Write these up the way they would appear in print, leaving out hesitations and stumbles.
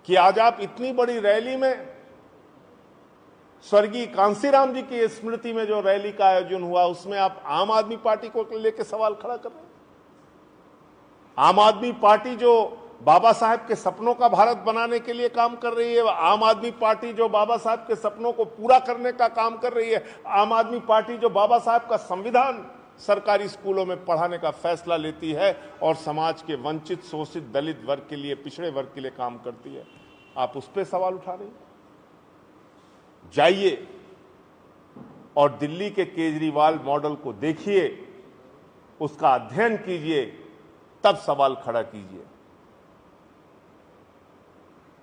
कि आज आप इतनी बड़ी रैली में स्वर्गीय कांसीराम जी की स्मृति में जो रैली का आयोजन हुआ उसमें आप आम आदमी पार्टी को लेकर सवाल खड़ा कर रहे हैं। आम आदमी पार्टी जो बाबा साहब के सपनों का भारत बनाने के लिए काम कर रही है, आम आदमी पार्टी जो बाबा साहब के सपनों को पूरा करने का काम कर रही है, आम आदमी पार्टी जो बाबा साहब का संविधान सरकारी स्कूलों में पढ़ाने का फैसला लेती है और समाज के वंचित, शोषित, दलित वर्ग के लिए, पिछड़े वर्ग के लिए काम करती है, आप उस पर सवाल उठा रहे हैं। जाइए और दिल्ली के केजरीवाल मॉडल को देखिए, उसका अध्ययन कीजिए, तब सवाल खड़ा कीजिए।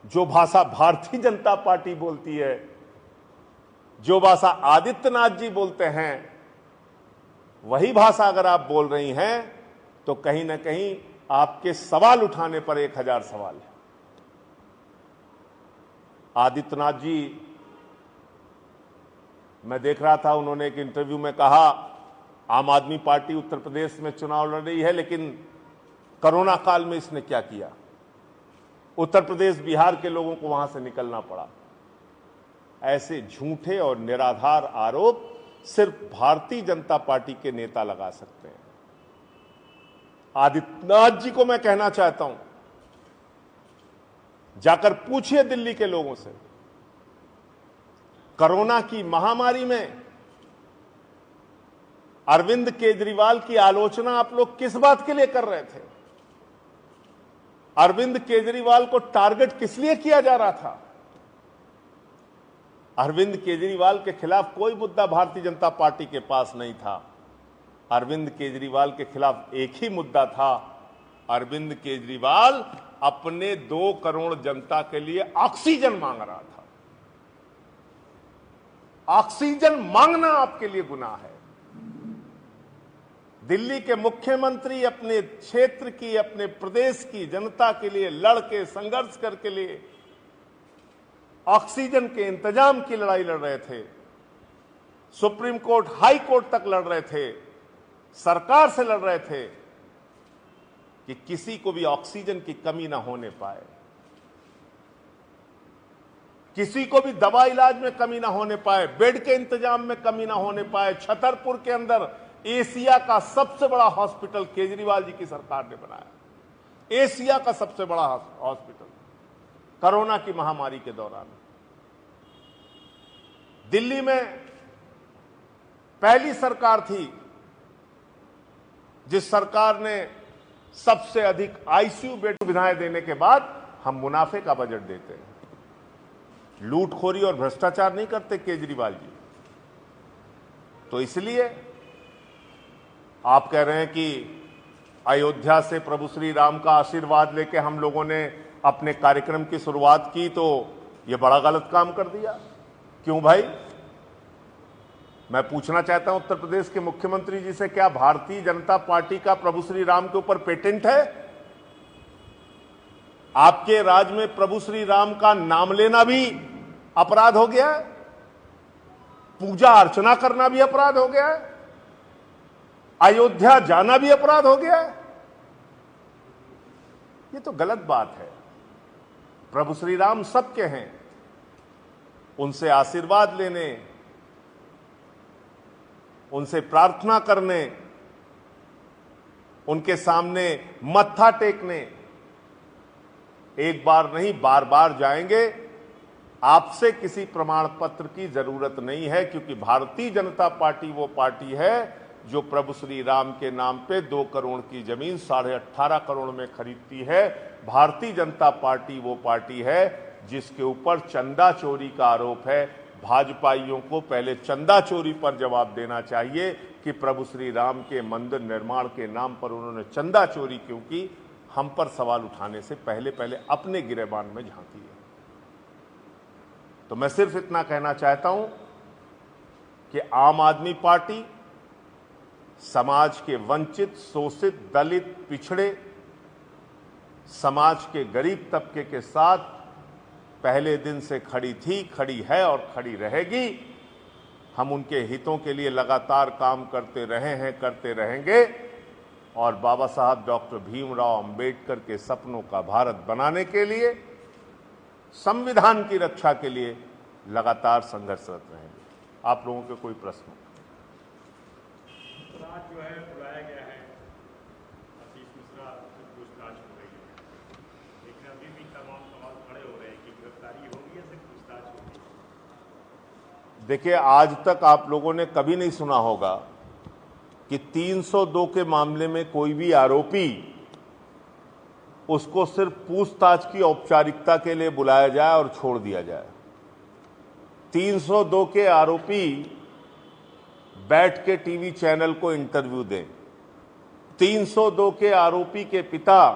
जो भाषा भारतीय जनता पार्टी बोलती है, जो भाषा आदित्यनाथ जी बोलते हैं, वही भाषा अगर आप बोल रही हैं तो कहीं ना कहीं आपके सवाल उठाने पर 1000 सवाल है। आदित्यनाथ जी, मैं देख रहा था, उन्होंने एक इंटरव्यू में कहा आम आदमी पार्टी उत्तर प्रदेश में चुनाव लड़ रही है, लेकिन कोरोना काल में इसने क्या किया, उत्तर प्रदेश, बिहार के लोगों को वहां से निकलना पड़ा। ऐसे झूठे और निराधार आरोप सिर्फ भारतीय जनता पार्टी के नेता लगा सकते हैं। आदित्यनाथ जी को मैं कहना चाहता हूं, जाकर पूछिए दिल्ली के लोगों से, कोरोना की महामारी में अरविंद केजरीवाल की आलोचना आप लोग किस बात के लिए कर रहे थे? अरविंद केजरीवाल को टारगेट किस लिए किया जा रहा था? अरविंद केजरीवाल के खिलाफ कोई मुद्दा भारतीय जनता पार्टी के पास नहीं था। अरविंद केजरीवाल के खिलाफ एक ही मुद्दा था, अरविंद केजरीवाल अपने 2 करोड़ जनता के लिए ऑक्सीजन मांग रहा था। ऑक्सीजन मांगना आपके लिए गुनाह है। दिल्ली के मुख्यमंत्री अपने क्षेत्र की, अपने प्रदेश की जनता के लिए लड़ के, संघर्ष करके लिए ऑक्सीजन के इंतजाम की लड़ाई लड़ रहे थे। सुप्रीम कोर्ट, हाई कोर्ट तक लड़ रहे थे, सरकार से लड़ रहे थे कि किसी को भी ऑक्सीजन की कमी ना होने पाए, किसी को भी दवा इलाज में कमी ना होने पाए, बेड के इंतजाम में कमी ना होने पाए। छतरपुर के अंदर एशिया का सबसे बड़ा हॉस्पिटल केजरीवाल जी की सरकार ने बनाया, एशिया का सबसे बड़ा हॉस्पिटल, कोरोना की महामारी के दौरान। दिल्ली में पहली सरकार थी जिस सरकार ने सबसे अधिक आईसीयू बेड सुविधाएं देने के बाद हम मुनाफे का बजट देते हैं। लूटखोरी और भ्रष्टाचार नहीं करते केजरीवाल जी। तो इसलिए आप कह रहे हैं कि अयोध्या से प्रभु श्री राम का आशीर्वाद लेके हम लोगों ने अपने कार्यक्रम की शुरुआत की, तो यह बड़ा गलत काम कर दिया। क्यों भाई? मैं पूछना चाहता हूं उत्तर प्रदेश के मुख्यमंत्री जी से, क्या भारतीय जनता पार्टी का प्रभु श्री राम के ऊपर पेटेंट है? आपके राज्य में प्रभु श्री राम का नाम लेना भी अपराध हो गया है, पूजा अर्चना करना भी अपराध हो गया है, अयोध्या जाना भी अपराध हो गया है। ये तो गलत बात है। प्रभु श्री राम सबके हैं, उनसे आशीर्वाद लेने, उनसे प्रार्थना करने, उनके सामने मत्था टेकने एक बार नहीं बार बार जाएंगे। आपसे किसी प्रमाण पत्र की जरूरत नहीं है, क्योंकि भारतीय जनता पार्टी वो पार्टी है जो प्रभु श्री राम के नाम पे 2 करोड़ की जमीन 18.5 करोड़ में खरीदती है। भारतीय जनता पार्टी वो पार्टी है जिसके ऊपर चंदा चोरी का आरोप है। भाजपाइयों को पहले चंदा चोरी पर जवाब देना चाहिए कि प्रभु श्री राम के मंदिर निर्माण के नाम पर उन्होंने चंदा चोरी क्यों की। हम पर सवाल उठाने से पहले पहले अपने गिरेबान में झांकी है। तो मैं सिर्फ इतना कहना चाहता हूं कि आम आदमी पार्टी समाज के वंचित, शोषित, दलित, पिछड़े, समाज के गरीब तबके के साथ पहले दिन से खड़ी थी, खड़ी है और खड़ी रहेगी। हम उनके हितों के लिए लगातार काम करते रहे हैं, करते रहेंगे और बाबा साहब डॉक्टर भीमराव अंबेडकर के सपनों का भारत बनाने के लिए संविधान की रक्षा के लिए लगातार संघर्षरत रहेंगे। आप लोगों के कोई प्रश्न? आज जो है बुलाया गया है, आशीष मिश्रा से पूछताछ हो रही है, लेकिन अभी भी तमाम सवाल खड़े हो रहे हैं कि गिरफ्तारी होगी या सिर्फ पूछताछ होगी। देखिए, आज तक आप लोगों ने कभी नहीं सुना होगा कि 302 के मामले में कोई भी आरोपी उसको सिर्फ पूछताछ की औपचारिकता के लिए बुलाया जाए और छोड़ दिया जाए। 302 के आरोपी बैठ के टीवी चैनल को इंटरव्यू दें। 302 के आरोपी के पिता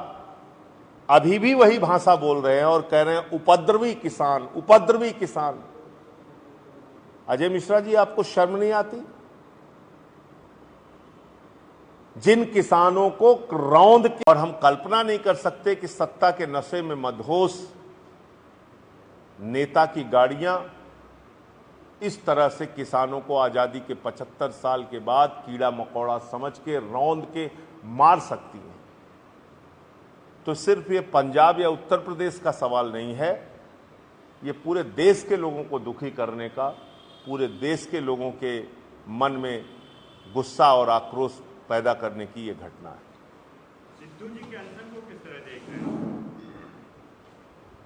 अभी भी वही भाषा बोल रहे हैं और कह रहे हैं उपद्रवी किसान, उपद्रवी किसान। अजय मिश्रा जी, आपको शर्म नहीं आती? जिन किसानों को रौंद के, और हम कल्पना नहीं कर सकते कि सत्ता के नशे में मदहोश नेता की गाड़ियां इस तरह से किसानों को आजादी के 75 साल के बाद कीड़ा मकोड़ा समझ के रौंद के मार सकती हैं। तो सिर्फ ये पंजाब या उत्तर प्रदेश का सवाल नहीं है, ये पूरे देश के लोगों को दुखी करने का, पूरे देश के लोगों के मन में गुस्सा और आक्रोश पैदा करने की ये घटना है। सिद्धू जी के अनशन को किस तरह देख रहे हैं?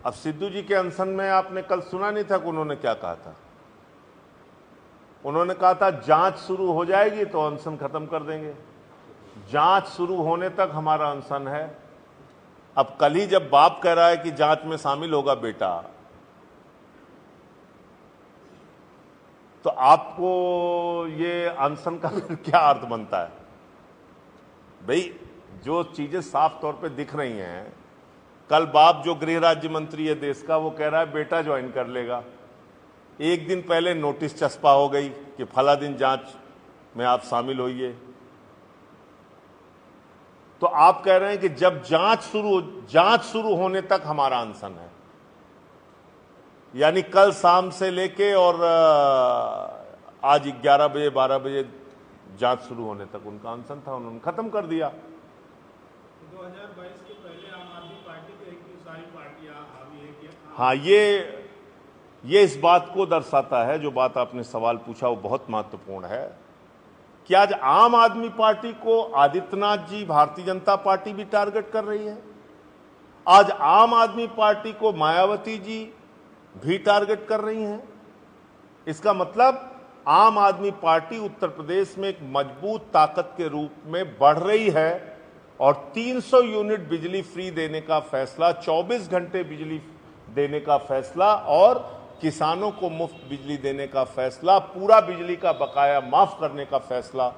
अब सिद्धू जी के अनशन में आपने कल सुना नहीं था कि उन्होंने क्या कहा था? उन्होंने कहा था जांच शुरू हो जाएगी तो अनशन खत्म कर देंगे। जांच शुरू होने तक हमारा अनशन है। अब कल ही जब बाप कह रहा है कि जांच में शामिल होगा बेटा, तो आपको ये अनशन का क्या अर्थ बनता है? भाई, जो चीजें साफ तौर पे दिख रही हैं, कल बाप जो गृह राज्य मंत्री है देश का, वो कह रहा है बेटा ज्वाइन कर लेगा। एक दिन पहले नोटिस चस्पा हो गई कि फला दिन जांच में आप शामिल होइए। तो आप कह रहे हैं कि जब जांच शुरू होने तक हमारा अनशन है, यानी कल शाम से लेके और आज 11 बजे 12 बजे जांच शुरू होने तक उनका अनशन था, उन्होंने खत्म कर दिया। 2022 के पहले आम आदमी पार्टी पे इतनी सारी पार्टियां हावी है कि हाँ, ये इस बात को दर्शाता है, जो बात आपने सवाल पूछा वो बहुत महत्वपूर्ण है, कि आज आम आदमी पार्टी को आदित्यनाथ जी, भारतीय जनता पार्टी भी टारगेट कर रही है। आज आम आदमी पार्टी को मायावती जी भी टारगेट कर रही हैं। इसका मतलब आम आदमी पार्टी उत्तर प्रदेश में एक मजबूत ताकत के रूप में बढ़ रही है और 300 यूनिट बिजली फ्री देने का फैसला, 24 घंटे बिजली देने का फैसला और किसानों को मुफ्त बिजली देने का फैसला, पूरा बिजली का बकाया माफ करने का फैसला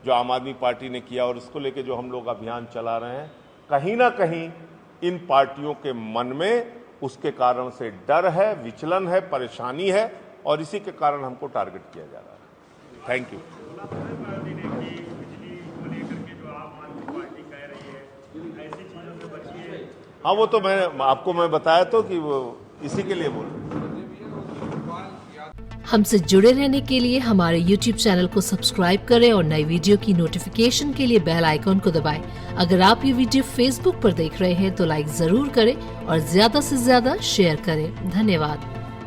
जो आम आदमी पार्टी ने किया, और इसको लेके जो हम लोग अभियान चला रहे हैं, कहीं ना कहीं इन पार्टियों के मन में उसके कारण से डर है, विचलन है, परेशानी है, और इसी के कारण हमको टारगेट किया जा रहा है। Thank you. हाँ, वो तो मैं बताया तो कि वो इसी के लिए बोल रहे हैं। हमसे जुड़े रहने के लिए हमारे YouTube चैनल को सब्सक्राइब करें और नई वीडियो की नोटिफिकेशन के लिए बेल आइकॉन को दबाएं। अगर आप ये वीडियो Facebook पर देख रहे हैं तो लाइक जरूर करें और ज्यादा से ज्यादा शेयर करें। धन्यवाद।